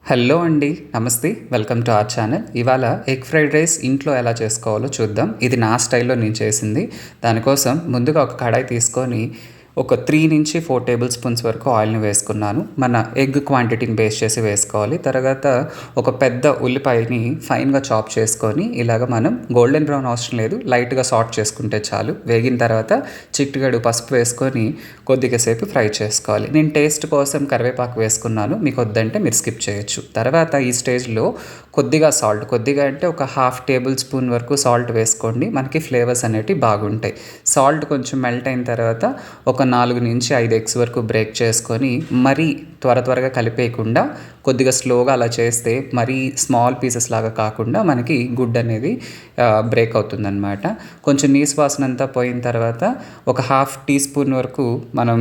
Hello అండి. నమస్తే. Welcome to our channel. ఇవాళ ఎగ్ ఫ్రైడ్ రైస్ ఇంట్లో ఎలా చేసుకోవాలో చూద్దాం. ఇది నా స్టైల్‌లో నేను చేసింది. దానికోసం ముందుగా ఒక కడాయి తీసుకొని ఒక 3-4 టేబుల్ స్పూన్స్ వరకు ఆయిల్‌ని వేసుకున్నాను. మన ఎగ్ క్వాంటిటీని బేస్ చేసి వేసుకోవాలి. తర్వాత ఒక పెద్ద ఉల్లిపాయని ఫైన్‌గా చాప్ చేసుకొని ఇలాగ మనం గోల్డెన్ బ్రౌన్ అవసరం లేదు. లైట్‌గా సాట్ చేసుకుంటే చాలు. వేగిన తర్వాత చిటికెడు పసుపు వేసుకొని కొద్దిగా సేపు ఫ్రై చేసుకోవాలి. నేను టేస్ట్ కోసం కరివేపాకు వేసుకున్నాను. మీకు వద్దంటే మీరు స్కిప్ చేయొచ్చు. తర్వాత ఈ స్టేజ్‌లో కొద్దిగా సాల్ట్, కొద్దిగా అంటే ఒక హాఫ్ టేబుల్ స్పూన్ వరకు సాల్ట్ వేసుకోండి. మనకి ఫ్లేవర్స్ అనేటివి బాగుంటాయి. సాల్ట్ కొంచెం మెల్ట్ అయిన తర్వాత ఒక 4-5 ఎగ్స్ వరకు బ్రేక్ చేసుకొని మరీ త్వరగా కలిపేయకుండా కొద్దిగా స్లోగా అలా చేస్తే మరీ స్మాల్ పీసెస్ లాగా కాకుండా మనకి గుడ్ అనేది బ్రేక్ అవుతుందన్నమాట. కొంచెం నీసు వాసన అంతా పోయిన తర్వాత ఒక హాఫ్ టీ స్పూన్ వరకు మనం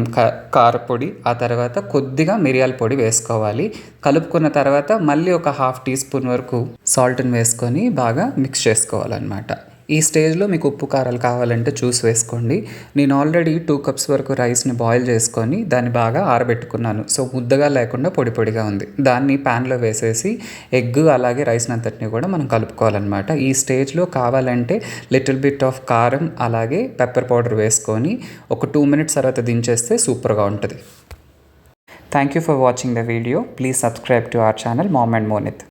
కారపొడి, ఆ తర్వాత కొద్దిగా మిరియాల పొడి వేసుకోవాలి. కలుపుకున్న తర్వాత మళ్ళీ ఒక హాఫ్ టీ స్పూన్ వరకు సాల్ట్ని వేసుకొని బాగా మిక్స్ చేసుకోవాలన్నమాట. ఈ స్టేజ్లో మీకు ఉప్పు కారాలు కావాలంటే చూసి వేసుకోండి. నేను ఆల్రెడీ 2 కప్స్ వరకు రైస్ని బాయిల్ చేసుకొని దాన్ని బాగా ఆరబెట్టుకున్నాను. సో ముద్దగా లేకుండా పొడి పొడిగా ఉంది. దాన్ని ప్యాన్లో వేసేసి ఎగ్ అలాగే రైస్ని అంతటిని కూడా మనం కలుపుకోవాలన్నమాట. ఈ స్టేజ్లో కావాలంటే లిటిల్ బిట్ ఆఫ్ కారం అలాగే పెప్పర్ పౌడర్ వేసుకొని ఒక 2 మినిట్స్ తర్వాత దించేస్తే సూపర్గా ఉంటుంది. Thank you for watching the video. Please subscribe to our channel mom and మోనిత్.